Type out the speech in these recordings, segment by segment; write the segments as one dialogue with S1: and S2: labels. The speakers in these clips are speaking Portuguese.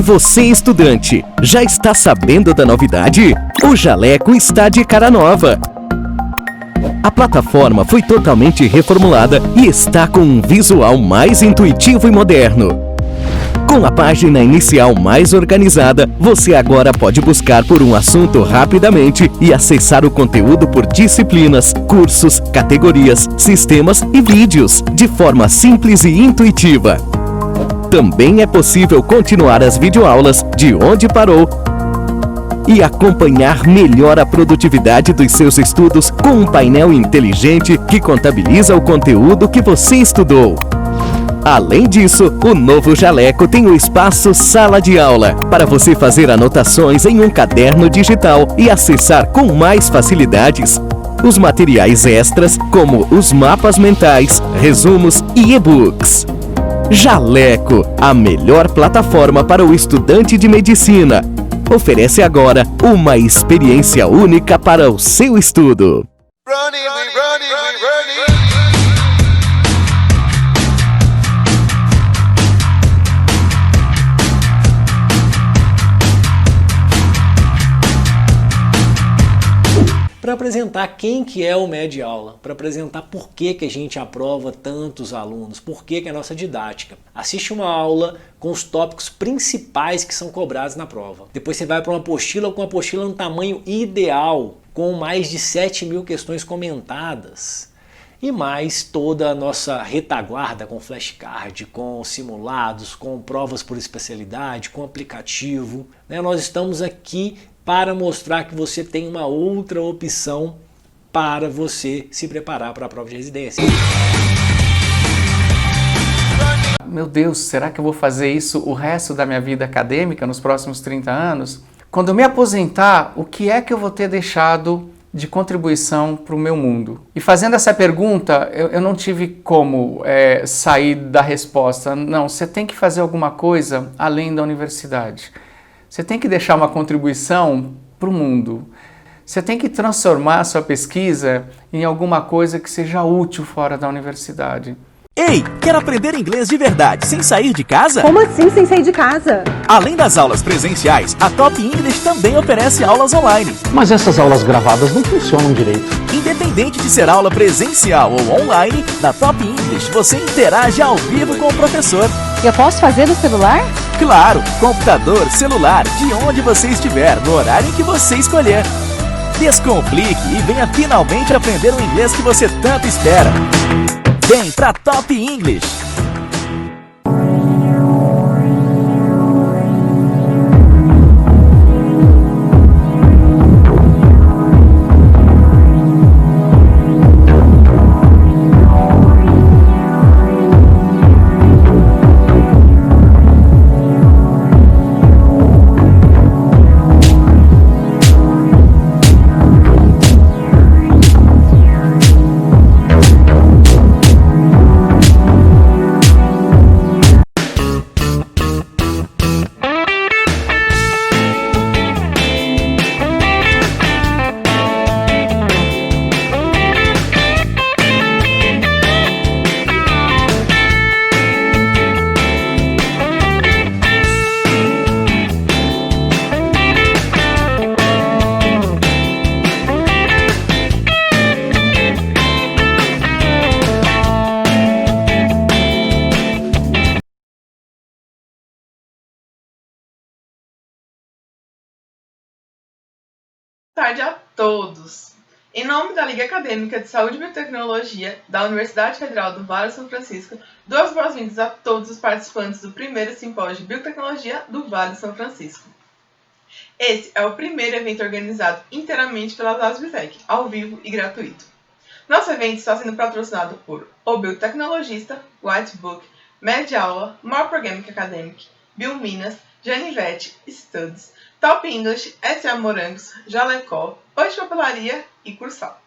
S1: E você, estudante, já está sabendo da novidade? O Jaleco está de cara nova. A plataforma foi totalmente reformulada e está com um visual mais intuitivo e moderno. Com a página inicial mais organizada, você agora pode buscar por um assunto rapidamente e acessar o conteúdo por disciplinas, cursos, categorias, sistemas e vídeos, de forma simples e intuitiva. Também é possível continuar as videoaulas de onde parou e acompanhar melhor a produtividade dos seus estudos com um painel inteligente que contabiliza o conteúdo que você estudou. Além disso, o novo Jaleco tem o espaço Sala de Aula, para você fazer anotações em um caderno digital e acessar com mais facilidades os materiais extras, como os mapas mentais, resumos e e-books. Jaleco, a melhor plataforma para o estudante de medicina. Oferece agora uma experiência única para o seu estudo.
S2: Para apresentar quem que é o Mediaula, para apresentar por que a gente aprova tantos alunos, por que a nossa didática. Assiste uma aula com os tópicos principais que são cobrados na prova. Depois você vai para uma apostila com a apostila no tamanho ideal, com mais de 7.000 questões comentadas. E mais toda a nossa retaguarda com flashcard, com simulados, com provas por especialidade, com aplicativo. Nós estamos aqui para mostrar que você tem uma outra opção para você se preparar para a prova de residência.
S3: Meu Deus, será que eu vou fazer isso o resto da minha vida acadêmica nos próximos 30 anos? Quando eu me aposentar, o que é que eu vou ter deixado de contribuição para o meu mundo? E fazendo essa pergunta, eu não tive como sair da resposta. Não, você tem que fazer alguma coisa além da universidade. Você tem que deixar uma contribuição para o mundo. Você tem que transformar a sua pesquisa em alguma coisa que seja útil fora da universidade.
S4: Ei, quer aprender inglês de verdade sem sair de casa?
S5: Como assim sem sair de casa?
S4: Além das aulas presenciais, a Top English também oferece aulas online.
S6: Mas essas aulas gravadas não funcionam direito.
S4: Independente de ser aula presencial ou online, na Top English você interage ao vivo com o professor.
S5: Eu posso fazer no celular?
S4: Claro, computador, celular, de onde você estiver, no horário em que você escolher. Descomplique e venha finalmente aprender o inglês que você tanto espera. Vem pra Top English!
S7: Boa tarde a todos! Em nome da Liga Acadêmica de Saúde e Biotecnologia da Universidade Federal do Vale do São Francisco, dou as boas-vindas a todos os participantes do primeiro simpósio de Biotecnologia do Vale do São Francisco. Esse é o primeiro evento organizado inteiramente pela ASBTEC, ao vivo e gratuito. Nosso evento está sendo patrocinado por O Biotecnologista, Whitebook, Mediaula, More Programming Academic, Biominas, Janivete, Studs, Top English, S.A. Morangos, Jalecó, Hoje Papelaria e Cursal.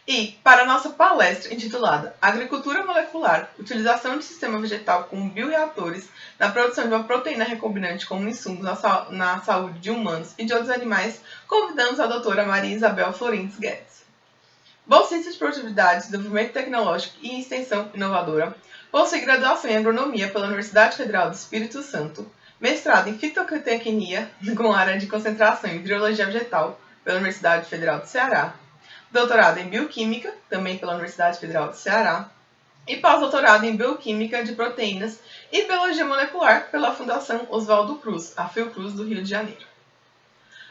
S7: E, para a nossa palestra intitulada Agricultura Molecular, Utilização de Sistema Vegetal com Bioreatores na produção de uma proteína recombinante como insumo na saúde de humanos e de outros animais, convidamos a doutora Maria Isabel Florentes Guedes. Bolsista de Produtividade, Desenvolvimento Tecnológico e Extensão Inovadora, possui graduação em Agronomia pela Universidade Federal do Espírito Santo, mestrado em fitotecnia, com área de concentração em virologia vegetal, pela Universidade Federal do Ceará, doutorado em bioquímica, também pela Universidade Federal do Ceará, e pós-doutorado em bioquímica de proteínas e biologia molecular pela Fundação Oswaldo Cruz, a Fiocruz do Rio de Janeiro.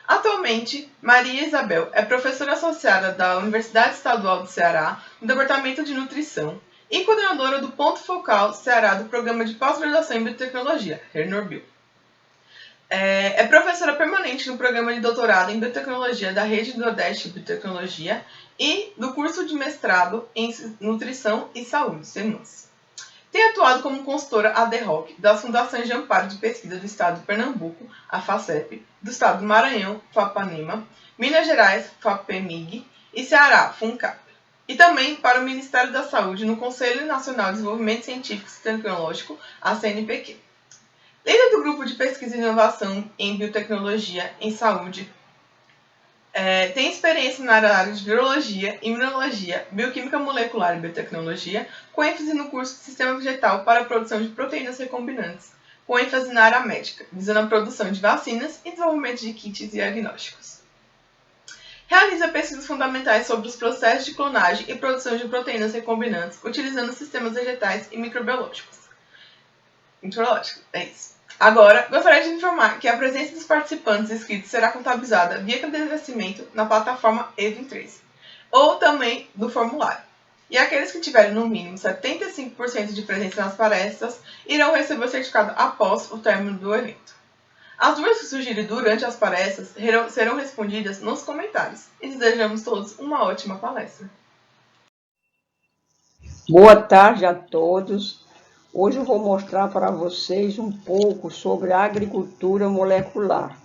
S7: Atualmente, Maria Isabel é professora associada da Universidade Estadual do Ceará, no Departamento de Nutrição, e coordenadora do Ponto Focal Ceará do Programa de Pós-Graduação em Biotecnologia, RenourBio. É professora permanente no Programa de Doutorado em Biotecnologia da Rede Nordeste de Biotecnologia e do curso de mestrado em Nutrição e Saúde, CNUS. Tem atuado como consultora ad hoc das Fundações de Amparo de Pesquisa do Estado de Pernambuco, a FACEP, do Estado do Maranhão, FAPANEMA, Minas Gerais, FAPEMIG e Ceará, FUNCAP. E também para o Ministério da Saúde no Conselho Nacional de Desenvolvimento Científico e Tecnológico, a CNPq. Líder do Grupo de Pesquisa e Inovação em Biotecnologia em Saúde, tem experiência na área de virologia, imunologia, bioquímica molecular e biotecnologia, com ênfase no curso de Sistema Vegetal para a produção de proteínas recombinantes, com ênfase na área médica, visando a produção de vacinas e desenvolvimento de kits e diagnósticos. Realiza pesquisas fundamentais sobre os processos de clonagem e produção de proteínas recombinantes, utilizando sistemas vegetais e microbiológicos. É isso. Agora, gostaria de informar que a presença dos participantes inscritos será contabilizada via credenciamento na plataforma E23, ou também do formulário. E aqueles que tiverem no mínimo 75% de presença nas palestras irão receber o certificado após o término do evento. As dúvidas que surgirem durante as palestras serão respondidas nos comentários. E desejamos todos uma ótima palestra.
S8: Boa tarde a todos. Hoje eu vou mostrar para vocês um pouco sobre a agricultura molecular,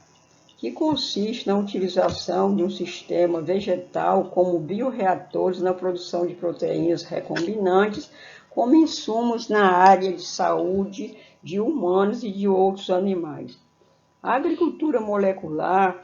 S8: que consiste na utilização de um sistema vegetal como bioreatores na produção de proteínas recombinantes como insumos na área de saúde de humanos e de outros animais. A agricultura molecular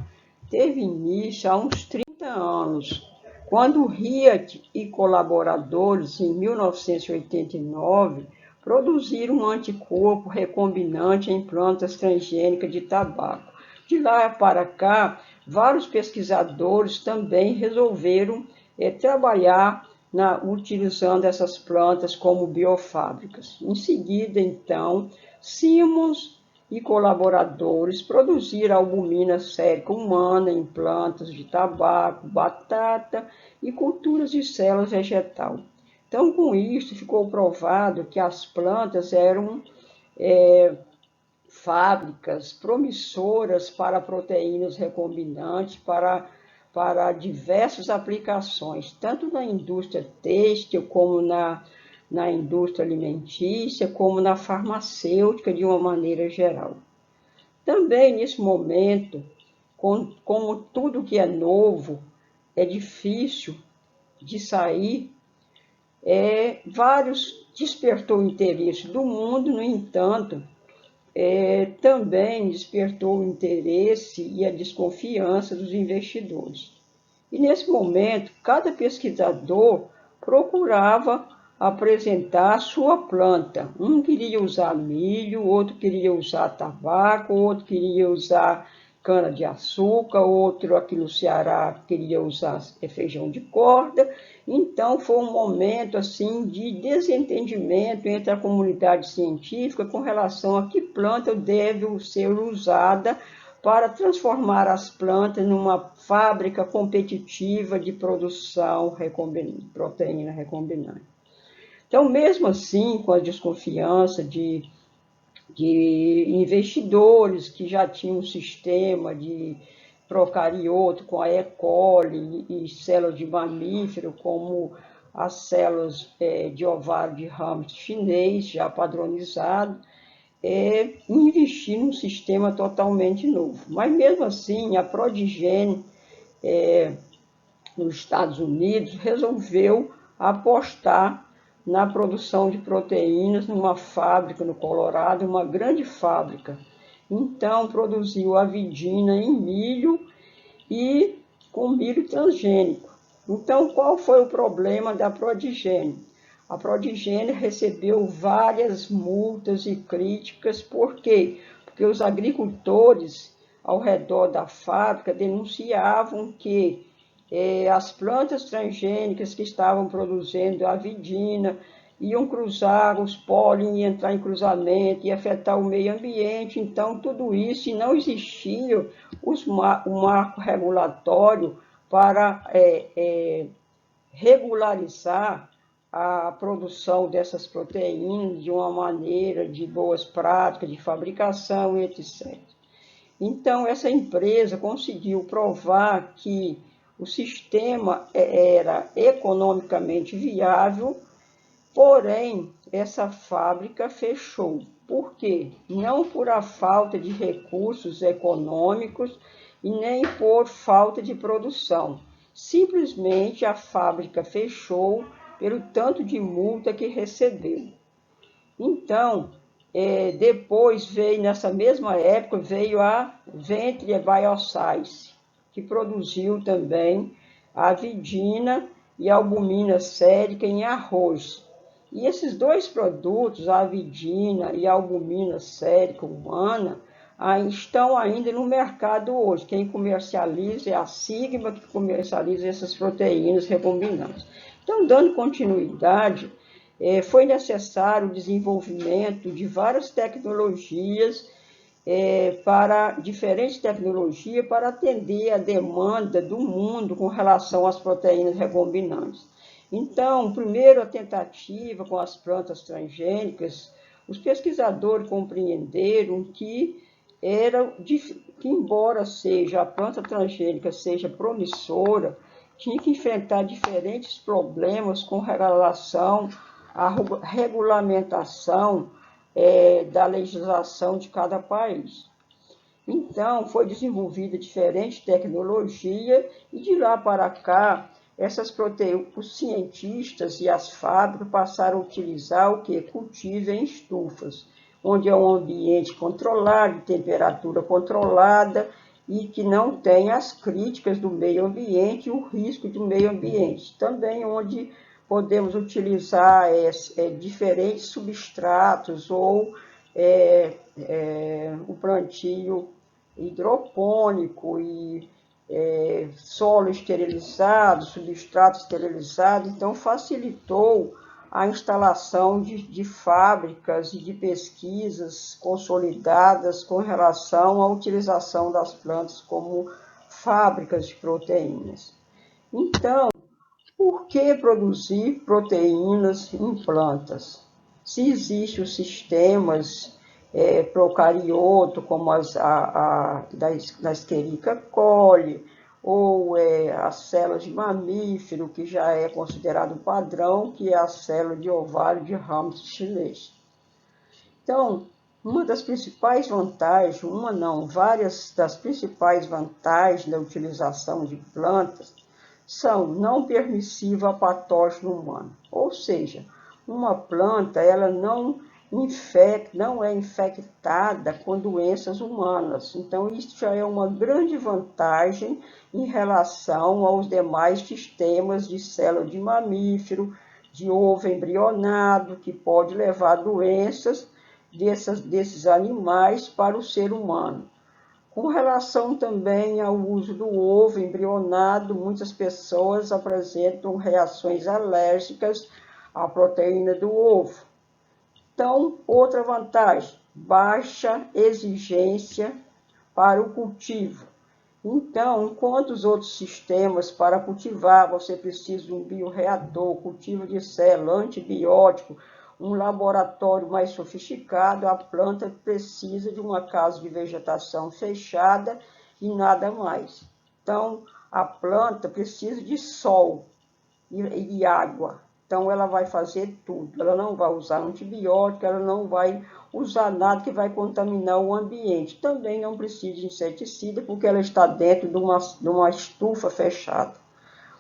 S8: teve início há uns 30 anos, quando Riat e colaboradores, em 1989, produziram um anticorpo recombinante em plantas transgênicas de tabaco. De lá para cá, vários pesquisadores também resolveram trabalhar utilizando essas plantas como biofábricas. Em seguida, então, Simmons e colaboradores produziram albumina sérica humana em plantas de tabaco, batata e culturas de células vegetal. Então, com isso, ficou provado que as plantas eram fábricas promissoras para proteínas recombinantes, para diversas aplicações, tanto na indústria têxtil, como na indústria alimentícia, como na farmacêutica, de uma maneira geral. Também, nesse momento, como tudo que é novo, é difícil de sair, vários despertou o interesse do mundo, no entanto, também despertou o interesse e a desconfiança dos investidores. E nesse momento, cada pesquisador procurava apresentar a sua planta. Um queria usar milho, outro queria usar tabaco, outro queria usar cana-de-açúcar, outro aqui no Ceará queria usar feijão de corda. Então, foi um momento assim, de desentendimento entre a comunidade científica com relação a que planta deve ser usada para transformar as plantas numa fábrica competitiva de produção de proteína recombinante. Então, mesmo assim, com a desconfiança de investidores que já tinham um sistema de procarioto com a E. coli e células de mamífero, como as células de ovário de hamster chinês, já padronizado, investir num sistema totalmente novo. Mas, mesmo assim, a Prodigene, nos Estados Unidos, resolveu apostar na produção de proteínas numa fábrica no Colorado, uma grande fábrica. Então, produziu a vidina em milho e com milho transgênico. Então, qual foi o problema da Prodigene? A Prodigene recebeu várias multas e críticas. Por quê? Porque porque os agricultores ao redor da fábrica denunciavam que as plantas transgênicas que estavam produzindo a vidina iam cruzar os pólen, e entrar em cruzamento e afetar o meio ambiente. Então, tudo isso, e não existia o marco regulatório para regularizar a produção dessas proteínas de uma maneira de boas práticas de fabricação, etc. Então, essa empresa conseguiu provar que o sistema era economicamente viável, porém, essa fábrica fechou. Por quê? Não por a falta de recursos econômicos e nem por falta de produção. Simplesmente a fábrica fechou pelo tanto de multa que recebeu. Então, depois veio, nessa mesma época, veio a Venture Bioscience, que produziu também a vidina e a albumina sérica em arroz. E esses dois produtos, a vidina e a albumina sérica humana, estão ainda no mercado hoje. Quem comercializa é a Sigma, que comercializa essas proteínas recombinantes. Então, dando continuidade, foi necessário o desenvolvimento de várias tecnologias, diferentes tecnologias para atender a demanda do mundo com relação às proteínas recombinantes. Então, primeiro a tentativa com as plantas transgênicas, os pesquisadores compreenderam que embora a planta transgênica seja promissora, tinha que enfrentar diferentes problemas com relação à regulamentação da legislação de cada país. Então, foi desenvolvida diferente tecnologia e de lá para cá, essas proteínas, os cientistas e as fábricas passaram a utilizar o que? Cultivo em estufas, onde é um ambiente controlado, de temperatura controlada e que não tem as críticas do meio ambiente e o risco do meio ambiente. Também onde podemos utilizar diferentes substratos ou o plantio hidropônico e solo esterilizado, substrato esterilizado. Então, facilitou a instalação de fábricas e de pesquisas consolidadas com relação à utilização das plantas como fábricas de proteínas. Então, por que produzir proteínas em plantas? Se existem os sistemas procarioto, como da Escherichia coli, ou as células de mamífero, que já é considerado padrão, que é a célula de ovário de ramos chinês. Então, uma das principais vantagens, várias das principais vantagens da utilização de plantas são não permissiva a patógeno humano, ou seja, uma planta ela não é infectada com doenças humanas. Então, isso já é uma grande vantagem em relação aos demais sistemas de célula de mamífero, de ovo embrionado, que pode levar doenças desses animais para o ser humano. Com relação também ao uso do ovo embrionado, muitas pessoas apresentam reações alérgicas à proteína do ovo. Então, outra vantagem, baixa exigência para o cultivo. Então, enquanto os outros sistemas para cultivar, você precisa de um bioreator, cultivo de célula, antibiótico, um laboratório mais sofisticado, a planta precisa de uma casa de vegetação fechada e nada mais. Então, a planta precisa de sol e água. Então, ela vai fazer tudo. Ela não vai usar antibiótico, ela não vai usar nada que vai contaminar o ambiente. Também não precisa de inseticida, porque ela está dentro de uma estufa fechada.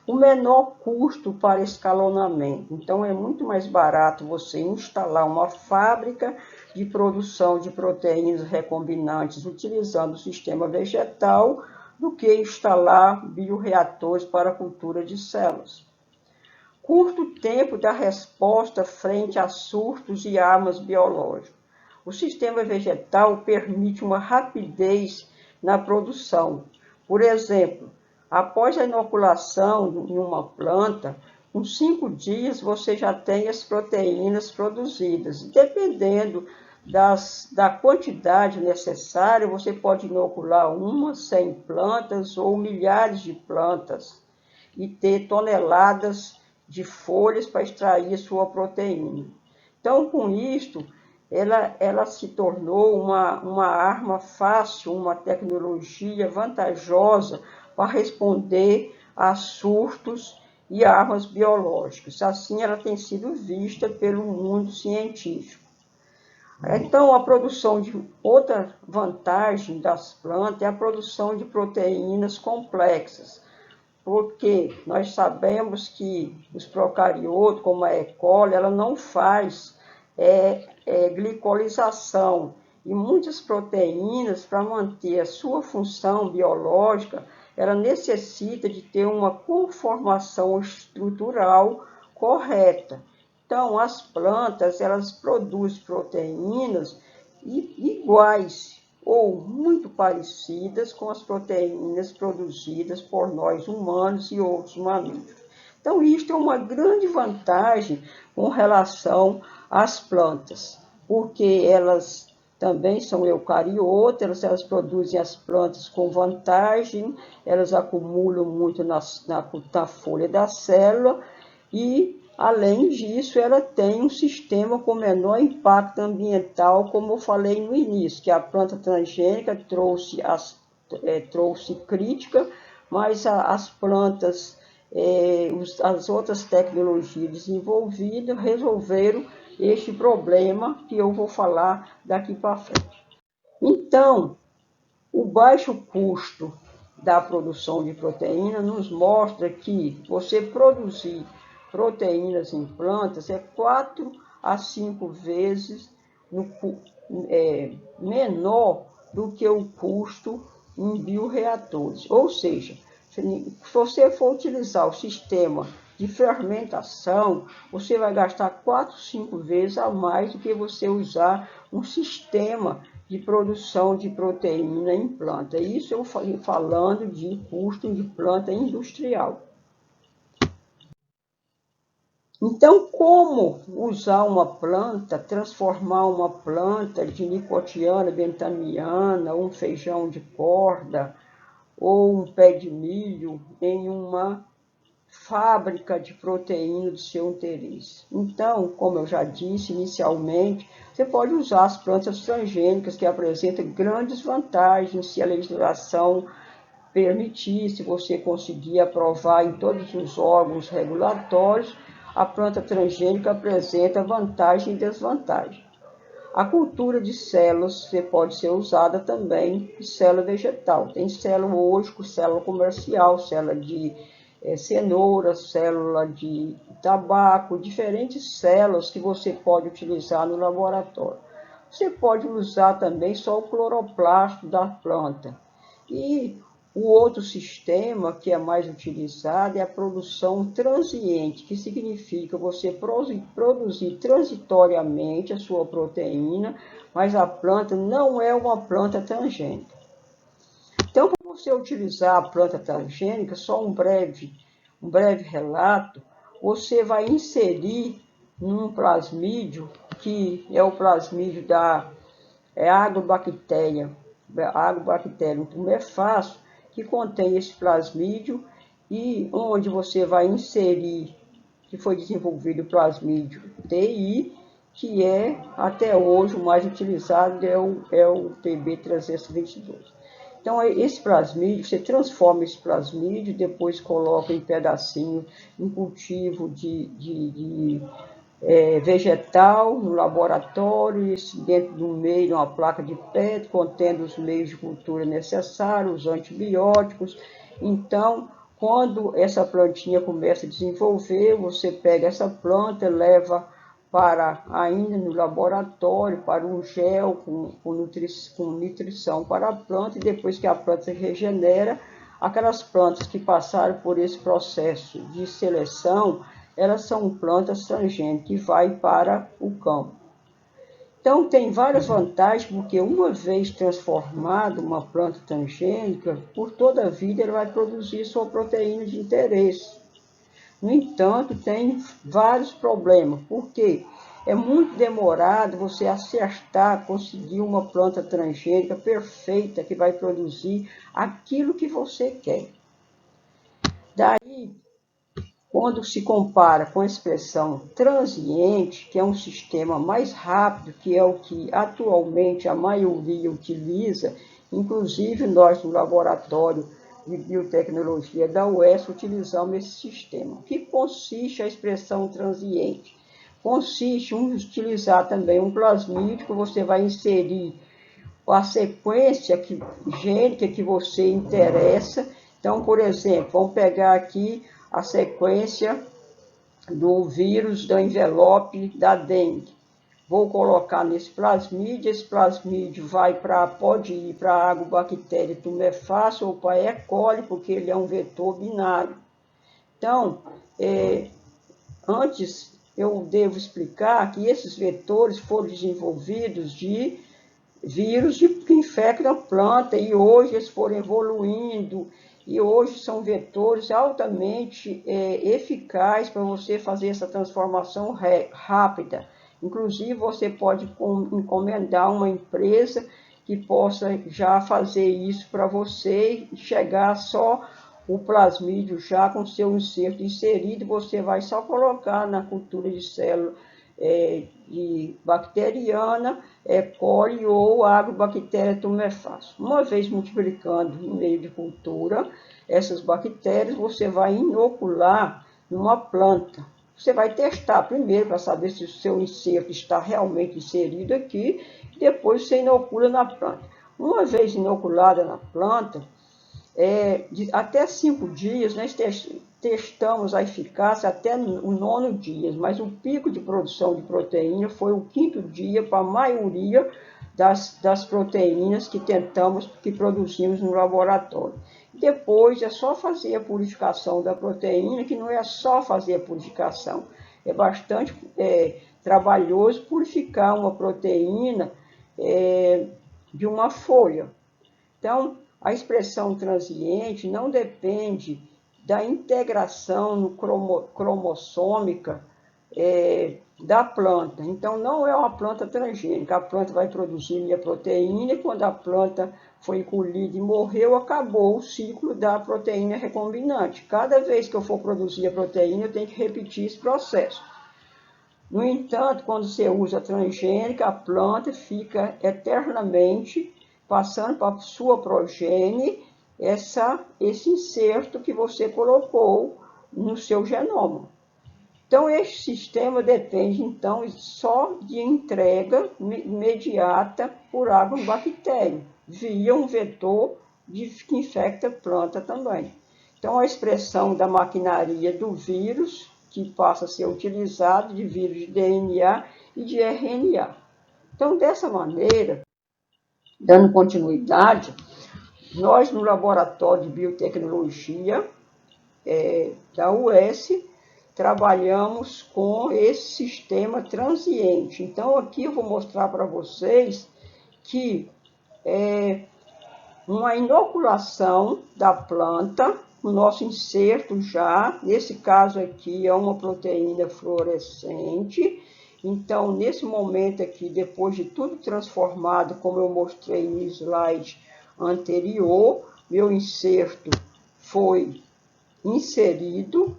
S8: O menor custo para escalonamento. Então, é muito mais barato você instalar uma fábrica de produção de proteínas recombinantes utilizando o sistema vegetal do que instalar bioreatores para a cultura de células. Curto tempo da resposta frente a surtos e armas biológicas. O sistema vegetal permite uma rapidez na produção. Por exemplo, após a inoculação em uma planta, com 5 dias você já tem as proteínas produzidas. Dependendo da quantidade necessária, você pode inocular 100 plantas ou milhares de plantas e ter toneladas de folhas para extrair sua proteína. Então, com isto, ela se tornou uma arma fácil, uma tecnologia vantajosa para responder a surtos e armas biológicas. Assim, ela tem sido vista pelo mundo científico. Então, outra vantagem das plantas é a produção de proteínas complexas, porque nós sabemos que os procariotos, como a E. coli, ela não faz glicolização, e muitas proteínas, para manter a sua função biológica, ela necessita de ter uma conformação estrutural correta. Então, as plantas, elas produzem proteínas iguais ou muito parecidas com as proteínas produzidas por nós humanos e outros mamíferos. Então, isto é uma grande vantagem com relação às plantas, porque elas também são eucariotas, elas produzem as plantas com vantagem, elas acumulam muito na folha da célula e, além disso, ela tem um sistema com menor impacto ambiental, como eu falei no início, que a planta transgênica trouxe crítica, mas as plantas, as outras tecnologias desenvolvidas resolveram este problema que eu vou falar daqui para frente. Então, o baixo custo da produção de proteína nos mostra que você produzir proteínas em plantas é 4 a 5 vezes menor do que o custo em bioreatores. Ou seja, se você for utilizar o sistema de fermentação, você vai gastar 4, 5 vezes a mais do que você usar um sistema de produção de proteína em planta. Isso eu falando de custo de planta industrial. Então, como usar uma planta, transformar uma planta de nicotiana, bentamiana, um feijão de corda ou um pé de milho em uma fábrica de proteína do seu interesse? Então, como eu já disse inicialmente, você pode usar as plantas transgênicas, que apresentam grandes vantagens se a legislação permitir, se você conseguir aprovar em todos os órgãos regulatórios. A planta transgênica apresenta vantagem e desvantagem. A cultura de células pode ser usada também em célula vegetal. Tem célula hoje, célula comercial, célula de cenoura, célula de tabaco, diferentes células que você pode utilizar no laboratório. Você pode usar também só o cloroplasto da planta. E o outro sistema que é mais utilizado é a produção transiente, que significa você produzir transitoriamente a sua proteína, mas a planta não é uma planta transgênica. Então, para você utilizar a planta transgênica, só um breve relato, você vai inserir num plasmídio, que é o plasmídio da Agrobacterium tumefaciens, que contém esse plasmídio, e onde você vai inserir, que foi desenvolvido o plasmídio TI, que é, até hoje, o mais utilizado é o TB322. Então, esse plasmídio, você transforma esse plasmídio, depois coloca em pedacinho, em cultivo de vegetal, no laboratório, dentro do meio, uma placa de PET, contendo os meios de cultura necessários, os antibióticos. Então, quando essa plantinha começa a desenvolver, você pega essa planta, leva ainda no laboratório, para um gel com nutrição para a planta, e depois que a planta se regenera, aquelas plantas que passaram por esse processo de seleção, elas são plantas transgênicas que vai para o campo. Então, tem várias vantagens, porque uma vez transformada uma planta transgênica, por toda a vida ele vai produzir sua proteína de interesse. No entanto, tem vários problemas, porque é muito demorado você acertar, conseguir uma planta transgênica perfeita que vai produzir aquilo que você quer. Daí, quando se compara com a expressão transiente, que é um sistema mais rápido, que é o que atualmente a maioria utiliza, inclusive nós no laboratório de biotecnologia da UES utilizamos esse sistema. O que consiste a expressão transiente? Consiste em utilizar também um plasmídio que você vai inserir a sequência gênica que você interessa. Então, por exemplo, vamos pegar aqui a sequência do vírus do envelope da dengue. Vou colocar nesse plasmídio, esse plasmídio pode ir para a agrobactéria tumefácea ou para a E. coli, porque ele é um vetor binário. Então, antes eu devo explicar que esses vetores foram desenvolvidos de vírus que infectam a planta e hoje eles foram evoluindo e hoje são vetores altamente eficazes para você fazer essa transformação rápida. Inclusive, você pode encomendar uma empresa que possa já fazer isso para você e chegar só o plasmídio já com seu inserto inserido, você vai só colocar na cultura de célula de bacteriana, E. coli ou agrobactéria tumefácea. Uma vez multiplicando no meio de cultura, essas bactérias você vai inocular numa planta. Você vai testar primeiro para saber se o seu inserto está realmente inserido aqui, depois você inocula na planta. Uma vez inoculada na planta, até 5 dias, nós testamos a eficácia até o 9º dia, mas o pico de produção de proteína foi o 5º dia para a maioria das proteínas que produzimos no laboratório. Depois é só fazer a purificação da proteína, que não é só fazer a purificação, é bastante trabalhoso purificar uma proteína de uma folha. Então, a expressão transiente não depende da integração cromossômica da planta. Então, não é uma planta transgênica. A planta vai produzir minha proteína e quando a planta foi colhida e morreu, acabou o ciclo da proteína recombinante. Cada vez que eu for produzir a proteína, eu tenho que repetir esse processo. No entanto, quando você usa transgênica, a planta fica eternamente passando para a sua progenie esse inserto que você colocou no seu genoma. Então, este sistema depende, então, só de entrega imediata por agrobactéria, via um vetor que infecta a planta também. Então, a expressão da maquinaria do vírus, que passa a ser utilizado de vírus de DNA e de RNA. Então, dessa maneira, dando continuidade, nós no Laboratório de Biotecnologia da UES trabalhamos com esse sistema transiente. Então, aqui eu vou mostrar para vocês que uma inoculação da planta, o nosso inserto já, nesse caso aqui é uma proteína fluorescente. Então, nesse momento aqui, depois de tudo transformado, como eu mostrei no slide anterior, meu inserto foi inserido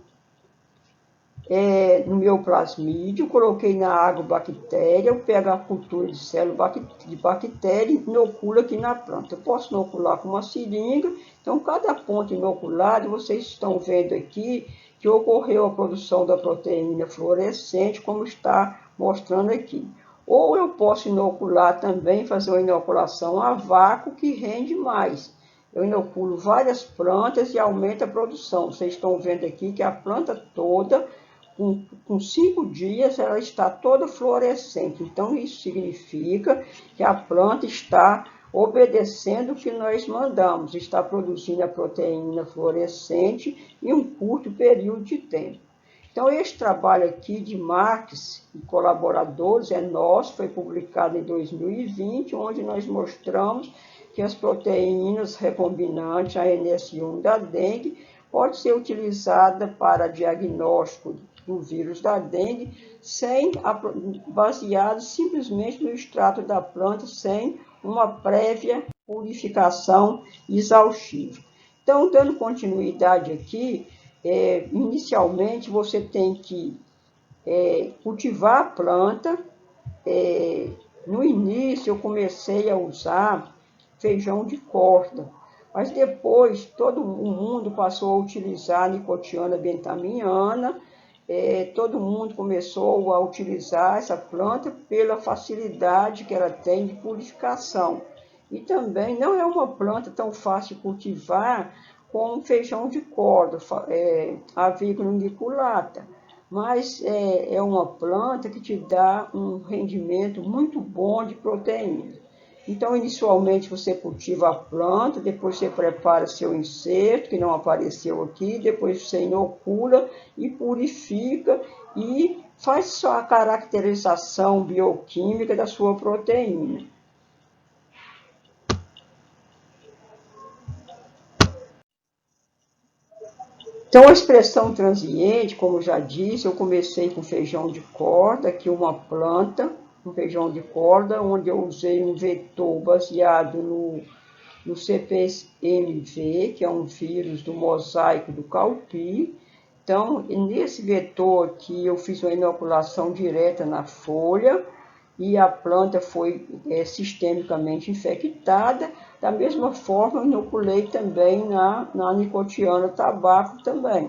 S8: no meu plasmídio, coloquei na agrobactéria, eu pego a cultura de célula de bactéria e inoculo aqui na planta. Eu posso inocular com uma seringa, então cada ponto inoculado, vocês estão vendo aqui que ocorreu a produção da proteína fluorescente, como está mostrando aqui. Ou eu posso inocular também, fazer uma inoculação a vácuo, que rende mais. Eu inoculo várias plantas e aumenta a produção. Vocês estão vendo aqui que a planta toda, com 5 dias, ela está toda fluorescente. Então, isso significa que a planta está obedecendo o que nós mandamos, está produzindo a proteína fluorescente em um curto período de tempo. Então, esse trabalho aqui de Marques e colaboradores é nosso, foi publicado em 2020, onde nós mostramos que as proteínas recombinantes ANS1 da dengue pode ser utilizada para diagnóstico do vírus da dengue, baseado simplesmente no extrato da planta, sem uma prévia purificação exaustiva. Então, dando continuidade aqui, inicialmente você tem que cultivar a planta. No início eu comecei a usar feijão de corda, mas depois todo o mundo passou a utilizar a nicotiana bentamiana, todo mundo começou a utilizar essa planta pela facilidade que ela tem de purificação. E também não é uma planta tão fácil de cultivar como feijão de corda, a Vigniculata, mas é uma planta que te dá um rendimento muito bom de proteína. Então, inicialmente você cultiva a planta, depois você prepara seu inserto, que não apareceu aqui, depois você inocula e purifica e faz só a caracterização bioquímica da sua proteína. Então, a expressão transiente, como já disse, eu comecei com feijão de corda, aqui uma planta, um feijão de corda, onde eu usei um vetor baseado no CPMV, que é um vírus do mosaico do caupi. Então, nesse vetor aqui, eu fiz uma inoculação direta na folha, e a planta foi sistemicamente infectada. Da mesma forma, eu inoculei também na nicotiana tabaco também.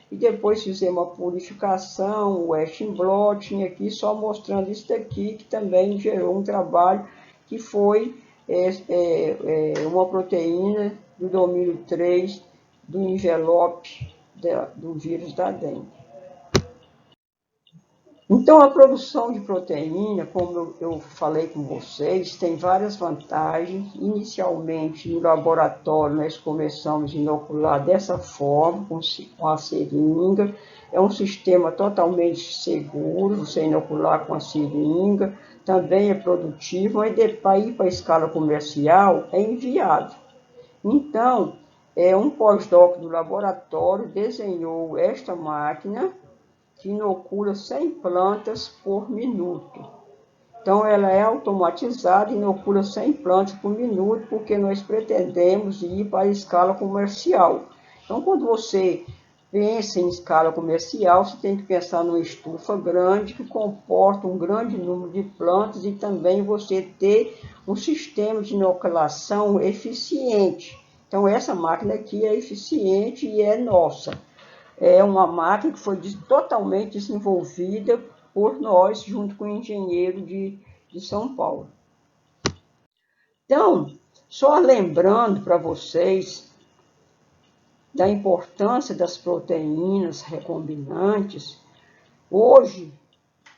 S8: E depois fizemos a purificação, o Western blotting aqui, só mostrando isso daqui, que também gerou um trabalho que foi uma proteína do domínio 3 do envelope do vírus da dengue. Então, a produção de proteína, como eu falei com vocês, tem várias vantagens. Inicialmente, no laboratório, nós começamos a inocular dessa forma, com a seringa. É um sistema totalmente seguro, você inocular com a seringa. Também é produtivo, mas para ir para a escala comercial é inviável. Então, um pós-doc do laboratório desenhou esta máquina, que inocula 100 plantas por minuto. Então, ela é automatizada e inocula 100 plantas por minuto, porque nós pretendemos ir para a escala comercial. Então, quando você pensa em escala comercial, você tem que pensar numa estufa grande, que comporta um grande número de plantas, e também você ter um sistema de inoculação eficiente. Então, essa máquina aqui é eficiente e é nossa. É uma máquina que foi totalmente desenvolvida por nós, junto com o engenheiro de São Paulo. Então, só lembrando para vocês da importância das proteínas recombinantes, hoje,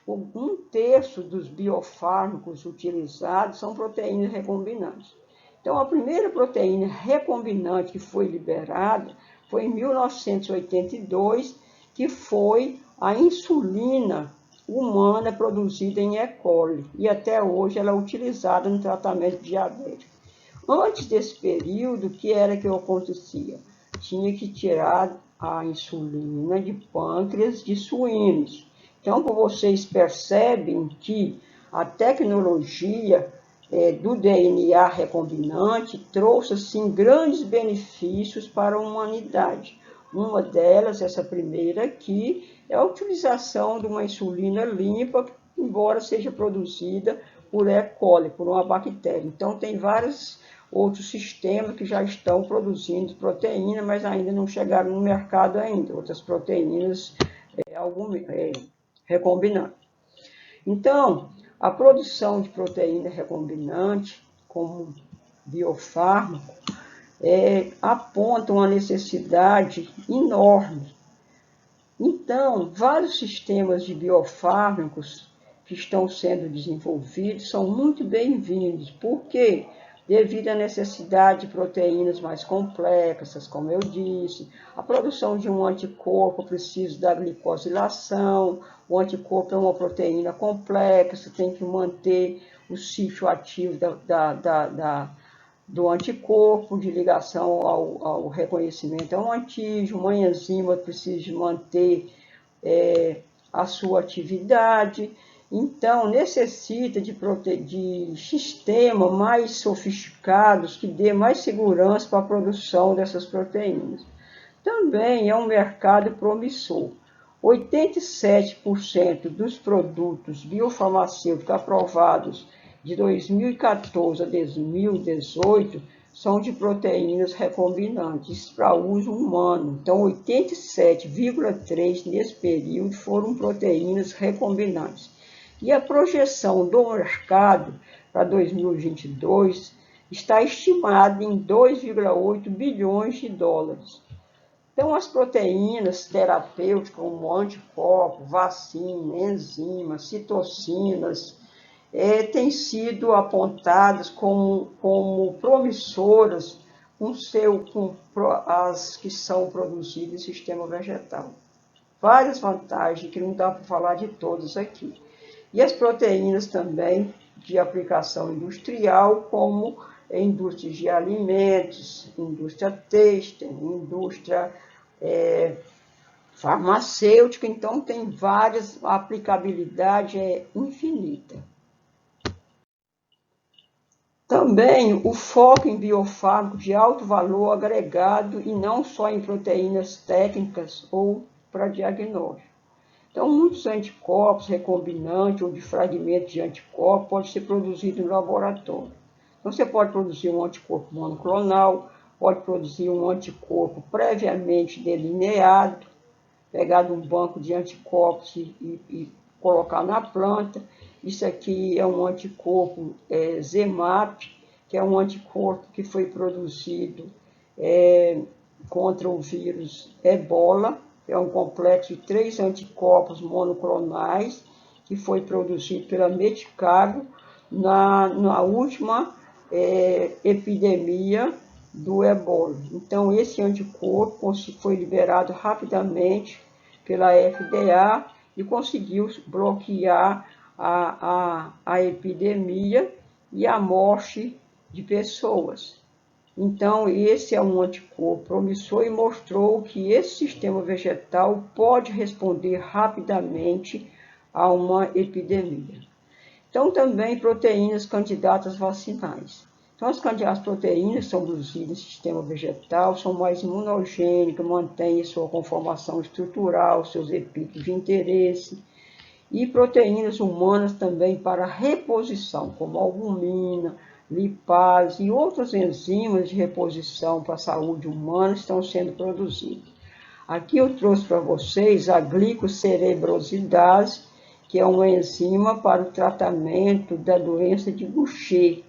S8: 1/3 dos biofármacos utilizados são proteínas recombinantes. Então, a primeira proteína recombinante que foi liberada foi em 1982, que foi a insulina humana produzida em E. coli, e até hoje ela é utilizada no tratamento de diabetes. Antes desse período, o que era que acontecia? Tinha que tirar a insulina de pâncreas de suínos. Então, vocês percebem que a tecnologia do DNA recombinante trouxe, assim, grandes benefícios para a humanidade. Uma delas, essa primeira aqui, é a utilização de uma insulina limpa, embora seja produzida por E. coli, por uma bactéria. Então, tem vários outros sistemas que já estão produzindo proteína, mas ainda não chegaram no mercado ainda, outras proteínas recombinantes. Então, a produção de proteína recombinante, como biofármaco, aponta uma necessidade enorme. Então, vários sistemas de biofármacos que estão sendo desenvolvidos são muito bem-vindos. Por quê? devido à necessidade de proteínas mais complexas, como eu disse. A produção de um anticorpo precisa da glicosilação. O anticorpo é uma proteína complexa, tem que manter o sítio ativo do anticorpo de ligação ao reconhecimento a um antígeno. Uma enzima precisa manter a sua atividade. Então, necessita de sistemas mais sofisticados que dê mais segurança para a produção dessas proteínas. Também é um mercado promissor. 87% dos produtos biofarmacêuticos aprovados de 2014 a 2018 são de proteínas recombinantes para uso humano. Então, 87,3% nesse período foram proteínas recombinantes. E a projeção do mercado para 2022 está estimada em 2,8 bilhões de dólares. Então, as proteínas terapêuticas, como anticorpos, vacina, enzimas, citocinas, têm sido apontadas como promissoras as que são produzidas em sistema vegetal. Várias vantagens, que não dá para falar de todas aqui. E as proteínas também de aplicação industrial, como indústria de alimentos, indústria têxtil, indústria farmacêutica. Então, tem várias, a aplicabilidade é infinita. Também o foco em biofármaco de alto valor agregado e não só em proteínas técnicas ou para diagnóstico. Então, muitos anticorpos recombinantes ou de fragmentos de anticorpos podem ser produzidos no laboratório. Então, você pode produzir um anticorpo monoclonal, pode produzir um anticorpo previamente delineado, pegar de um banco de anticorpos e colocar na planta. Isso aqui é um anticorpo ZMapp, que é um anticorpo que foi produzido contra o vírus Ebola. É um complexo de 3 anticorpos monoclonais que foi produzido pela Medicago na última epidemia do Ebola. Então, esse anticorpo foi liberado rapidamente pela FDA e conseguiu bloquear a epidemia e a morte de pessoas. Então, esse é um anticorpo promissor e mostrou que esse sistema vegetal pode responder rapidamente a uma epidemia. Então, também proteínas candidatas vacinais. Então, as proteínas são produzidas no sistema vegetal, são mais imunogênicas, mantêm sua conformação estrutural, seus epítopos de interesse. E proteínas humanas também para reposição, como albumina, lipase e outras enzimas de reposição para a saúde humana estão sendo produzidas. Aqui eu trouxe para vocês a glicocerebrosidase, que é uma enzima para o tratamento da doença de Gaucher,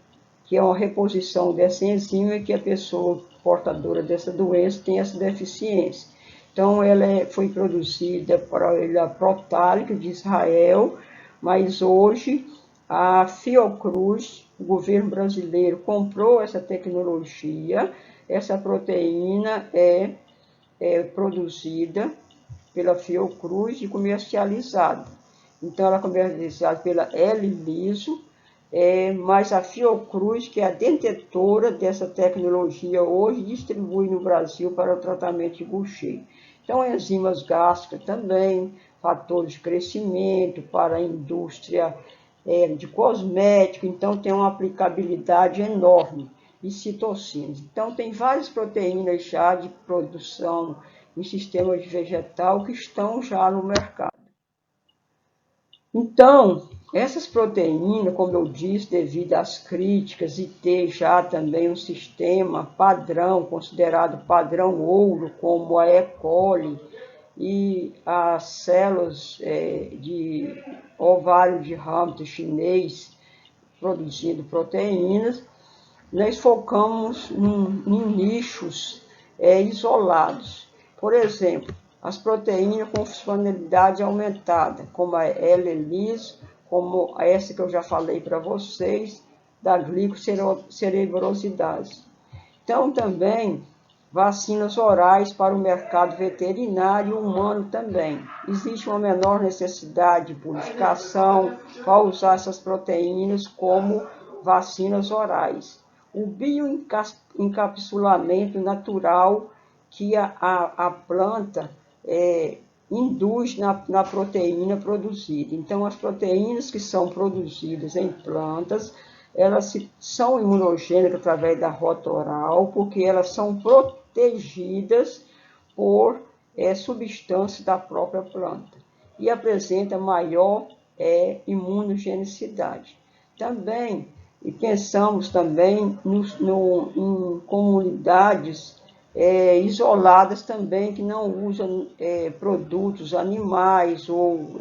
S8: que é uma reposição dessa enzima que a pessoa portadora dessa doença tem essa deficiência. Então, ela foi produzida pela Protálica de Israel, mas hoje a Fiocruz, o governo brasileiro, comprou essa tecnologia. Essa proteína é produzida pela Fiocruz e comercializada. Então, ela é comercializada pela L-Liso, mas a Fiocruz, que é a detentora dessa tecnologia hoje, distribui no Brasil para o tratamento de Gaucher. Então, enzimas gástricas também, fatores de crescimento para a indústria de cosmético, então tem uma aplicabilidade enorme, e citocinas. Então, tem várias proteínas já de produção em sistema vegetal que estão já no mercado. Então, essas proteínas, como eu disse, devido às críticas e ter já também um sistema padrão, considerado padrão ouro, como a E. coli e as células de ovário de hamster chinês produzindo proteínas, nós focamos em nichos isolados. Por exemplo, as proteínas com funcionalidade aumentada, como a L-Liso, como essa que eu já falei para vocês, da glicocerebrosidase. Então, também, vacinas orais para o mercado veterinário e humano também. Existe uma menor necessidade de purificação para usar essas proteínas como vacinas orais. O bioencapsulamento natural que a planta induz na proteína produzida. Então, as proteínas que são produzidas em plantas, elas são imunogênicas através da rota oral, porque elas são protegidas por substâncias da própria planta e apresenta maior imunogenicidade. Também, e pensamos também em comunidades isoladas também, que não usam produtos animais ou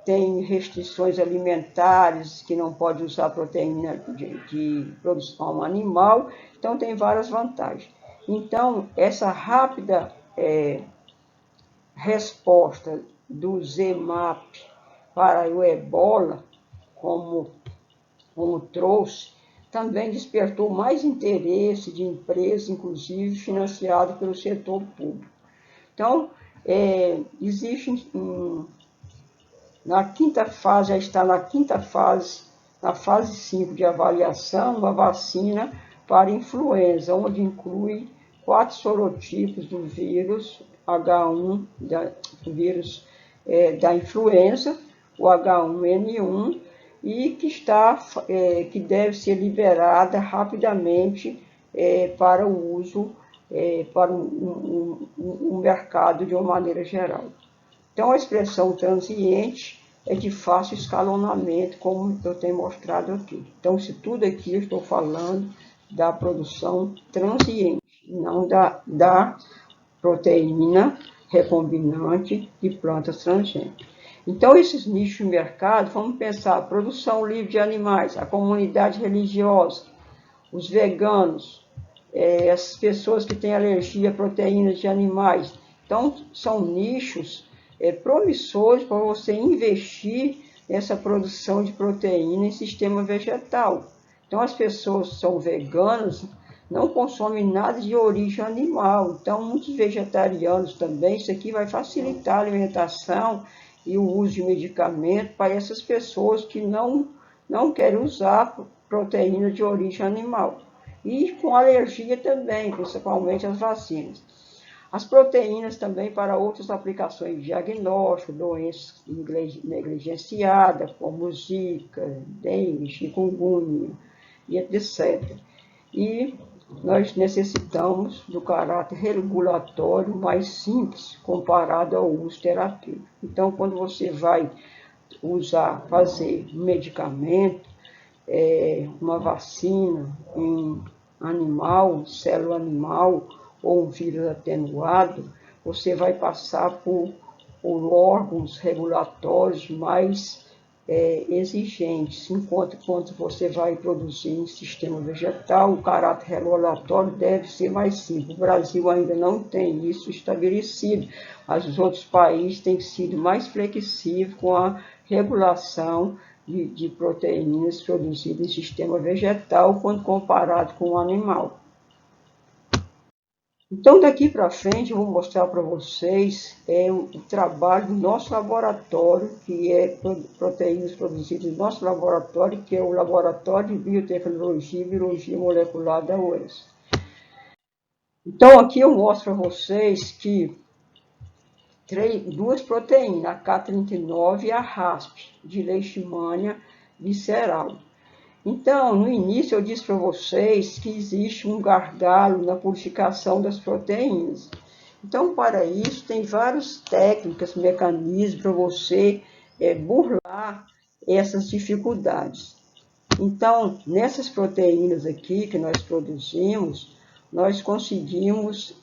S8: tem restrições alimentares, que não pode usar proteína de produção animal, então tem várias vantagens. Então, essa rápida resposta do ZMapp para o ebola, como trouxe, também despertou mais interesse de empresas, inclusive financiado pelo setor público. Então, existe na quinta fase, já está na quinta fase, na fase 5 de avaliação, uma vacina para influenza, onde inclui 4 sorotipos do vírus H1, do vírus da influenza, o H1N1, e que deve ser liberada rapidamente para o uso para um mercado de uma maneira geral. Então, a expressão transiente é de fácil escalonamento, como eu tenho mostrado aqui. Então, se tudo aqui eu estou falando da produção transiente, não da proteína recombinante de plantas transgênicas. Então, esses nichos de mercado, vamos pensar, produção livre de animais, a comunidade religiosa, os veganos, as pessoas que têm alergia a proteínas de animais. Então, são nichos promissores para você investir nessa produção de proteína em sistema vegetal. Então, as pessoas que são veganas não consomem nada de origem animal. Então, muitos vegetarianos também, isso aqui vai facilitar a alimentação e o uso de medicamento para essas pessoas que não querem usar proteína de origem animal. E com alergia também, principalmente as vacinas. As proteínas também para outras aplicações de diagnóstico, doenças negligenciadas, como zika, dengue, chikungunya, e etc. E nós necessitamos do caráter regulatório mais simples comparado ao uso terapêutico. Então, quando você vai fazer um medicamento, uma vacina em animal, célula animal, ou um vírus atenuado, você vai passar por órgãos regulatórios mais exigentes, enquanto quando você vai produzir em sistema vegetal, o caráter regulatório deve ser mais simples. O Brasil ainda não tem isso estabelecido, mas os outros países têm sido mais flexíveis com a regulação de proteínas produzidas em sistema vegetal quando comparado com o animal. Então, daqui para frente, eu vou mostrar para vocês o trabalho do nosso laboratório, que é proteínas produzidas no nosso laboratório, que é o Laboratório de Biotecnologia e Biologia Molecular da UES. Então, aqui eu mostro para vocês que duas proteínas, a K39 e a RASP, de leishmania visceral. Então, no início eu disse para vocês que existe um gargalo na purificação das proteínas. Então, para isso, tem várias técnicas, mecanismos para você burlar essas dificuldades. Então, nessas proteínas aqui que nós produzimos, nós conseguimos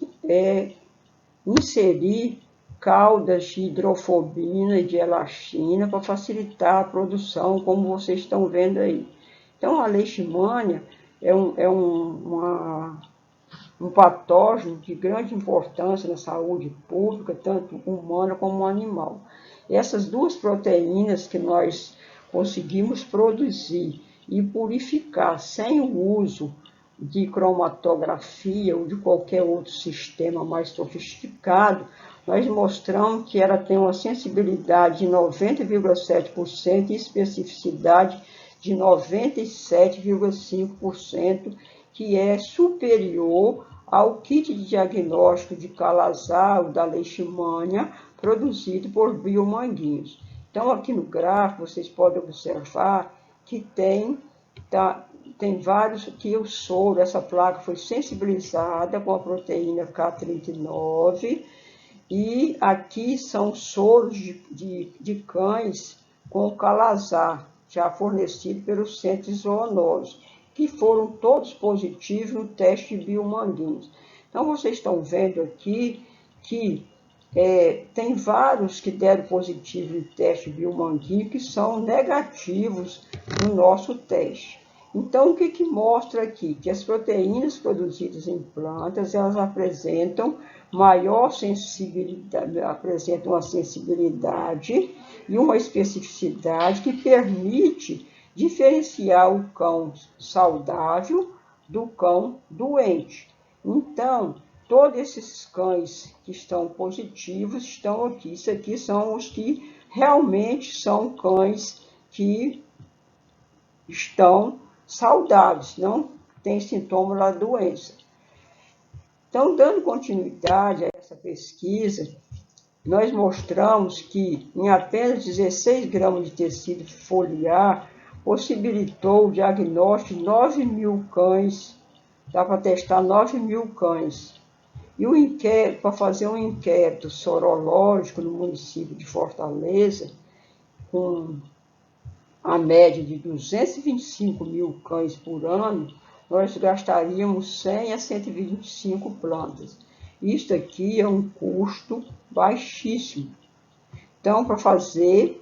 S8: inserir caudas de hidrofobina e de elastina para facilitar a produção, como vocês estão vendo aí. Então, a leishmania é um patógeno de grande importância na saúde pública, tanto humana como animal. Essas duas proteínas que nós conseguimos produzir e purificar sem o uso de cromatografia ou de qualquer outro sistema mais sofisticado, nós mostramos que ela tem uma sensibilidade de 90,7% e especificidade de 97,5%, que é superior ao kit de diagnóstico de Calazar ou da Leishmania, produzido por Biomanguinhos. Então, aqui no gráfico, vocês podem observar que tem vários, que o soro, essa placa foi sensibilizada com a proteína K39, e aqui são soros de cães com Calazar, já fornecido pelos centros zoonoses, que foram todos positivos no teste de Biomanguinhos. Então, vocês estão vendo aqui que tem vários que deram positivo no teste Biomanguinho, que são negativos no nosso teste. Então, o que mostra aqui? Que as proteínas produzidas em plantas, elas apresentam maior sensibilidade, apresentam uma sensibilidade e uma especificidade que permite diferenciar o cão saudável do cão doente. Então, todos esses cães que estão positivos estão aqui. Isso aqui são os que realmente são cães que estão saudáveis, não tem sintoma da doença. Então, dando continuidade a essa pesquisa, nós mostramos que em apenas 16 gramas de tecido foliar, possibilitou o diagnóstico de 9.000 cães, dá para testar 9.000 cães. E o inquérito, para fazer um inquérito sorológico no município de Fortaleza, com a média de 225.000 cães por ano, nós gastaríamos 100 a 125 plantas. Isto aqui é um custo baixíssimo. Então, para fazer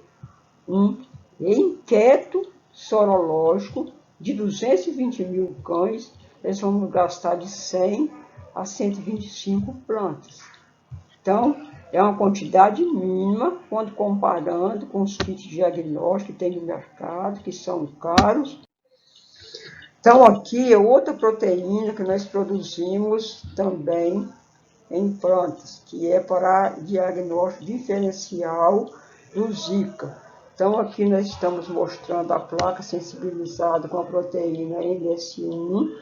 S8: um inquérito sorológico de 220.000 cães, nós vamos gastar de 100 a 125 plantas. Então, é uma quantidade mínima quando comparando com os kits de diagnóstico que tem no mercado, que são caros. Então, aqui é outra proteína que nós produzimos também em plantas, que é para diagnóstico diferencial do Zika. Então, aqui nós estamos mostrando a placa sensibilizada com a proteína NS1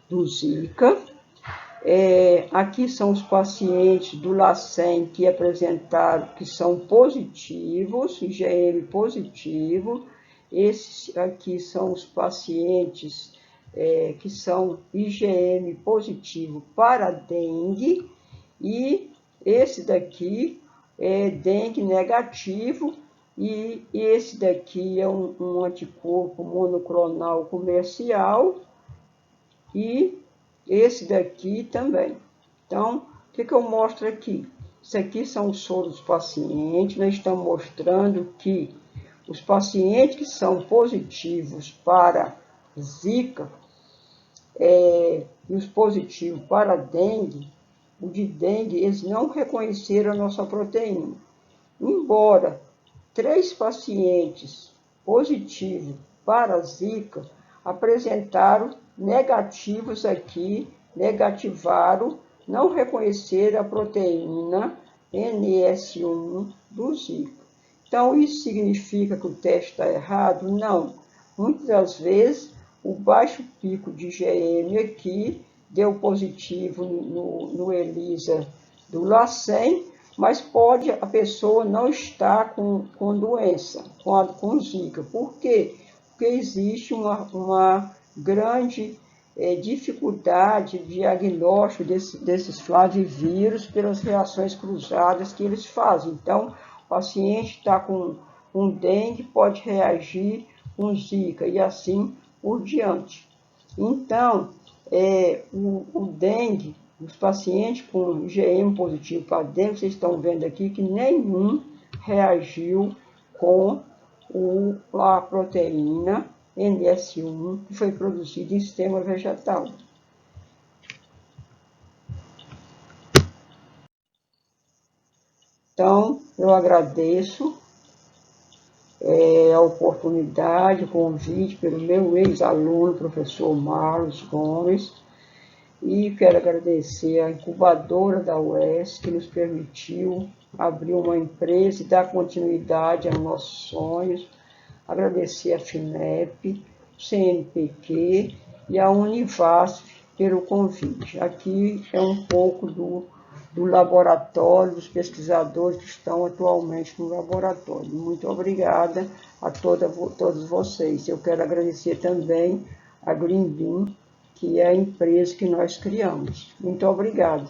S8: do Zika. Aqui são os pacientes do LACEN que apresentaram, que são positivos, IgM positivo. Esses aqui são os pacientes que são IgM positivo para dengue, e esse daqui é dengue negativo, e esse daqui é um anticorpo monoclonal comercial, e esse daqui também. Então, o que eu mostro aqui? Isso aqui são os soros dos pacientes. Nós estamos mostrando que os pacientes que são positivos para Zika e os positivos para dengue, o de dengue, eles não reconheceram a nossa proteína. Embora 3 pacientes positivos para Zika apresentaram negativos aqui, negativaram, não reconheceram a proteína NS1 do Zika. Então, isso significa que o teste está errado? Não. Muitas das vezes, o baixo pico de IgM aqui deu positivo no ELISA do LACEN, mas pode a pessoa não estar com doença, com Zika. Por quê? Porque existe uma grande dificuldade de diagnóstico desses flavivírus pelas reações cruzadas que eles fazem. Então, o paciente está com dengue, pode reagir com Zika e assim por diante. Então, o dengue, os pacientes com IgM positivo para dengue, vocês estão vendo aqui que nenhum reagiu com a proteína NS1 que foi produzida em sistema vegetal. Então, eu agradeço a oportunidade, o convite pelo meu ex-aluno, professor Marlos Gomes, e quero agradecer à incubadora da UES, que nos permitiu abrir uma empresa e dar continuidade aos nossos sonhos, agradecer a FINEP, CNPq e a Univasf pelo convite. Aqui é um pouco do laboratório, dos pesquisadores que estão atualmente no laboratório. Muito obrigada a todos vocês. Eu quero agradecer também a Green Bean, que é a empresa que nós criamos. Muito obrigada.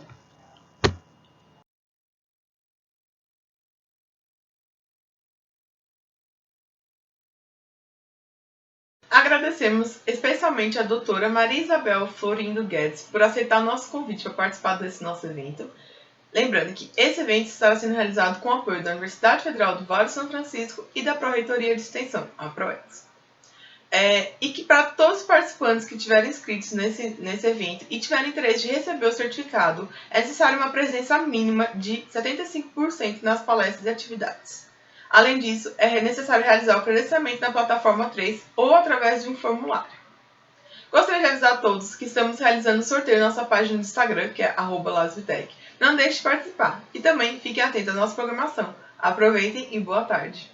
S7: Agradecemos especialmente a doutora Maria Isabel Florindo Guedes por aceitar o nosso convite para participar desse nosso evento. Lembrando que esse evento estará sendo realizado com o apoio da Universidade Federal do Vale do São Francisco e da Pró-Reitoria de Extensão, a PROEX. E que para todos os participantes que estiverem inscritos nesse evento e tiverem interesse de receber o certificado, é necessário uma presença mínima de 75% nas palestras e atividades. Além disso, é necessário realizar o credenciamento na plataforma 3 ou através de um formulário. Gostaria de avisar a todos que estamos realizando um sorteio na nossa página do Instagram, que é @lasvitec. Não deixe de participar e também fiquem atentos à nossa programação. Aproveitem e boa tarde!